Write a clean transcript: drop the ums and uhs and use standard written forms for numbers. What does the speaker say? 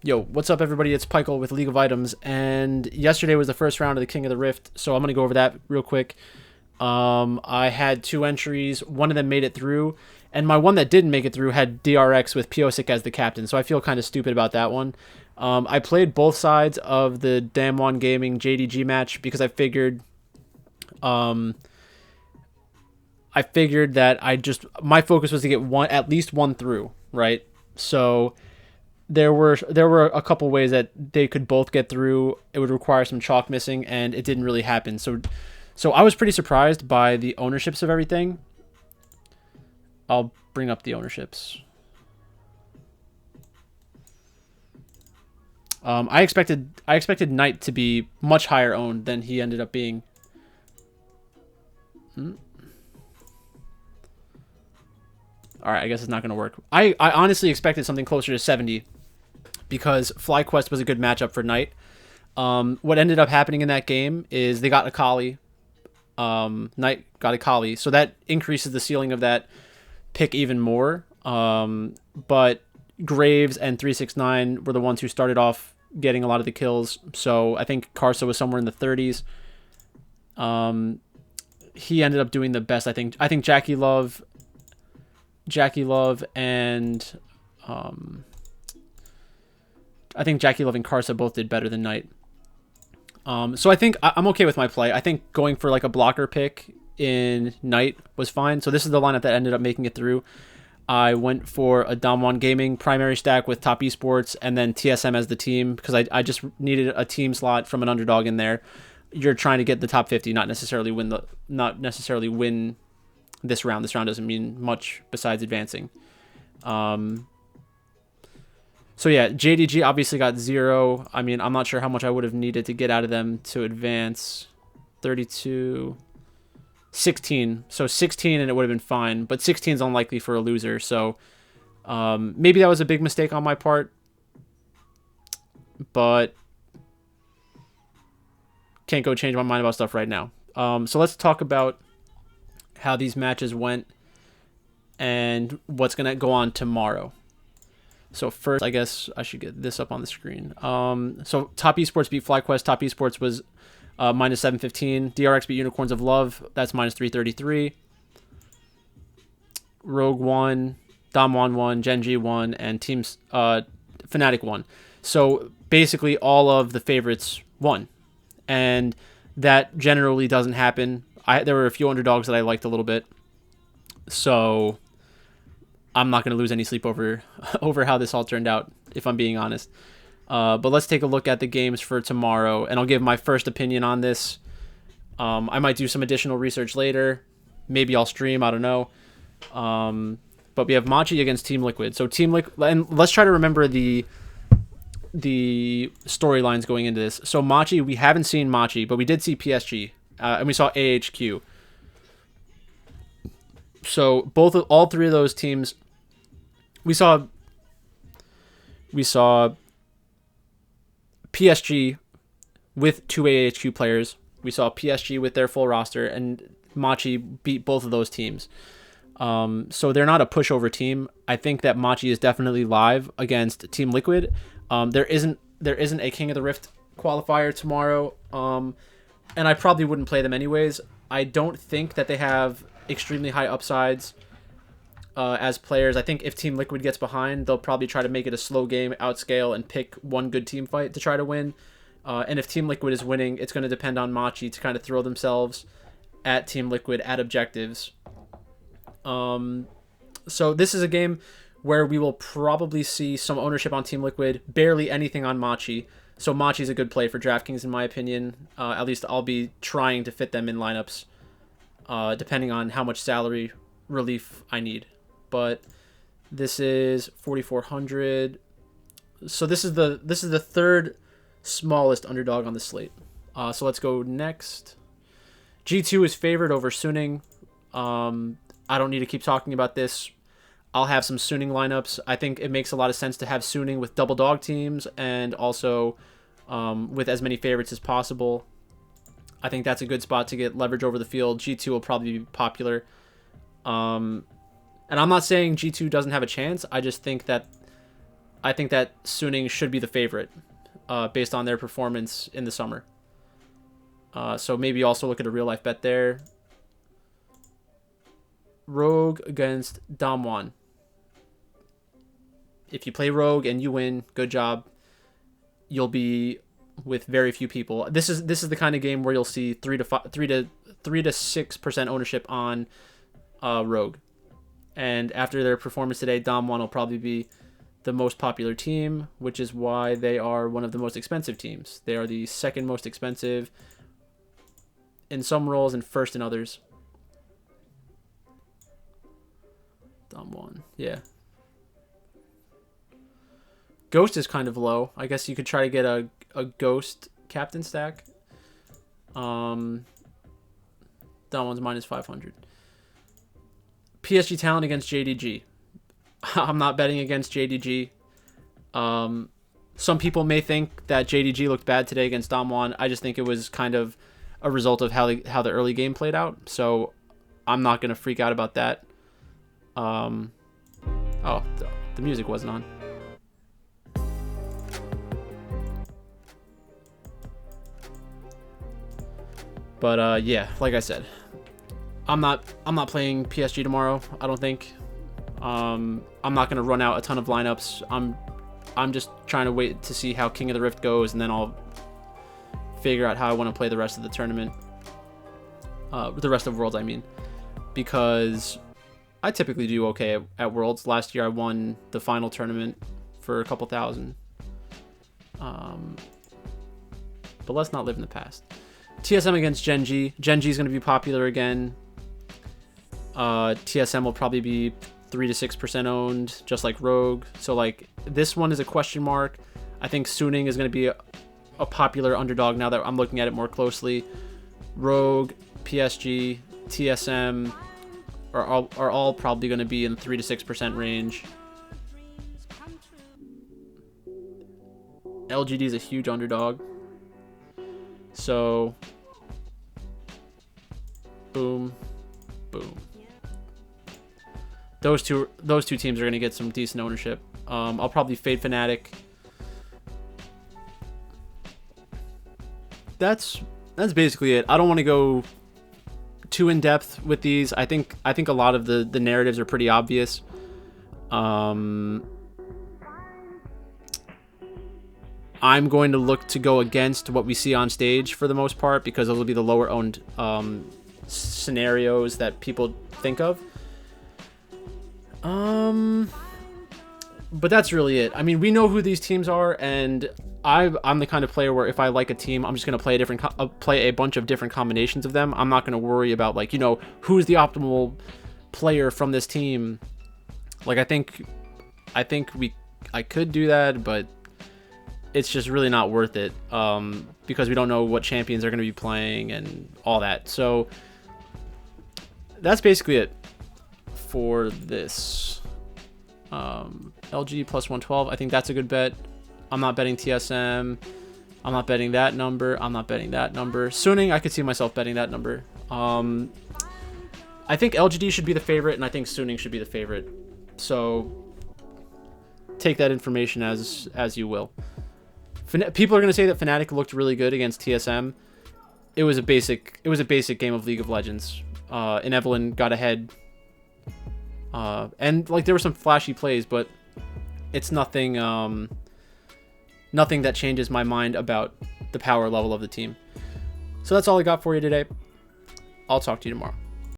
Yo, what's up, everybody? It's Pikel with League of Items, and yesterday was the first round of the King of the Rift, so I'm gonna go over that real quick. I had two entries. One of them made it through, and my one that didn't make it through had DRX with Piosik as the captain, so I feel kind of stupid about that one. I played both sides of the Damwon Gaming JDG match because um, I figured that my focus was to get at least one through, right? So there were a couple ways that they could both get through. It would require some chalk missing, and it didn't really happen. So I was pretty surprised by the ownerships of everything. I'll bring up the ownerships. I expected Knight to be much higher owned than he ended up being. All right, I guess it's not going to work. I honestly expected something closer to 70 because FlyQuest was a good matchup for Knight. What ended up happening in that game is they got Akali. Knight got Akali, so that increases the ceiling of that pick even more. But Graves and 369 were the ones who started off getting a lot of the kills. So I think Karsa was somewhere in the 30s. He ended up doing the best. I think Jackie Love and I think Jackie Love and Karsa both did better than Knight. So I think I'm okay with my play. I think going for like a blocker pick in Knight was fine. So this is the lineup that ended up making it through. I went for a Damwon Gaming primary stack with Top Esports and then TSM as the team because I just needed a team slot from an underdog in there. You're trying to get the top 50, not necessarily win this round. This round doesn't mean much besides advancing. So yeah, JDG obviously got 0. I mean, I'm not sure how much I would have needed to get out of them to advance. 32, 16. So 16 and it would have been fine, but 16 is unlikely for a loser. So maybe that was a big mistake on my part, but can't go change my mind about stuff right now. So let's talk about how these matches went and what's going to go on tomorrow. So first, I guess I should get this up on the screen. So Top Esports beat FlyQuest. Top Esports was minus 715. DRX beat Unicorns of Love. That's minus 333. Rogue won. Damwon won. Genji won. And Teams Fnatic won. So basically all of the favorites won. And that generally doesn't happen. There were a few underdogs that I liked a little bit. So I'm not going to lose any sleep over how this all turned out, if I'm being honest. But let's take a look at the games for tomorrow, and I'll give my first opinion on this. I might do some additional research later. Maybe I'll stream, I don't know. But we have Machi against Team Liquid. So Team Liquid, and let's try to remember the storylines going into this. So Machi, we haven't seen Machi, but we did see PSG, and we saw AHQ. So all three of those teams, we saw PSG with two AHQ players. We saw PSG with their full roster, and Machi beat both of those teams. So they're not a pushover team. I think that Machi is definitely live against Team Liquid. There isn't a King of the Rift qualifier tomorrow, and I probably wouldn't play them anyways. I don't think that they have extremely high upsides as players. I think if Team Liquid gets behind, they'll probably try to make it a slow game, outscale, and pick one good team fight to try to win. And if Team Liquid is winning, it's going to depend on Machi to kind of throw themselves at Team Liquid at objectives. So this is a game where we will probably see some ownership on Team Liquid, barely anything on Machi. So Machi's a good play for DraftKings, in my opinion. At least I'll be trying to fit them in lineups, depending on how much salary relief I need. But this is 4,400. So this is the third smallest underdog on the slate. So let's go next. G2 is favored over Suning. I don't need to keep talking about this. I'll have some Suning lineups. I think it makes a lot of sense to have Suning with double dog teams and also with as many favorites as possible. I think that's a good spot to get leverage over the field. G2 will probably be popular. And I'm not saying G2 doesn't have a chance. I just think that I think that Suning should be the favorite based on their performance in the summer. So maybe also look at a real life bet there. Rogue against Damwon. If you play Rogue and you win, good job. You'll be with very few people. This is the kind of game where you'll see 3 to 6% ownership on Rogue. And after their performance today, Damwon will probably be the most popular team, which is why they are one of the most expensive teams. They are the second most expensive in some roles and first in others. Damwon, yeah. Ghost is kind of low. I guess you could try to get a Ghost captain stack. Damwon's minus 500. PSG talent against JDG. I'm not betting against JDG. Some people may think that JDG looked bad today against Damwon. I just think it was kind of a result of how the early game played out. So I'm not going to freak out about that. Oh, the music wasn't on. But yeah, like I said, I'm not playing PSG tomorrow. I don't think. I'm not gonna run out a ton of lineups. I'm just trying to wait to see how King of the Rift goes, and then I'll figure out how I want to play the rest of the tournament. The rest of Worlds, I mean, because I typically do okay at Worlds. Last year I won the final tournament for a couple thousand. But let's not live in the past. TSM against Genji. Genji is going to be popular again. TSM will probably be 3 to 6% owned, just like Rogue. So like this one is a question mark. I think Suning is going to be a popular underdog now that I'm looking at it more closely. Rogue, PSG, TSM are all probably going to be in 3 to 6% range. LGD is a huge underdog. So boom, boom. Those two teams are going to get some decent ownership. I'll probably fade Fnatic. That's basically it. I don't want to go too in depth with these. I think a lot of the narratives are pretty obvious. I'm going to look to go against what we see on stage for the most part, because those will be the lower owned scenarios that people think of. But that's really it. I mean, we know who these teams are, and I'm the kind of player where if I like a team, I'm just going to play a bunch of different combinations of them. I'm not going to worry about, like, you know, who's the optimal player from this team. Like, I think I could do that, but it's just really not worth it, because we don't know what champions are going to be playing and all that. So that's basically it for this. LG plus 112. I think that's a good bet. I'm not betting TSM. I'm not betting that number. I'm not betting that number. Suning, I could see myself betting that number. I think LGD should be the favorite, and I think Suning should be the favorite. So take that information as you will. People are going to say that Fnatic looked really good against TSM. It was a basic game of League of Legends. And Evelyn got ahead. And like there were some flashy plays, but it's nothing that changes my mind about the power level of the team. So that's all I got for you today. I'll talk to you tomorrow.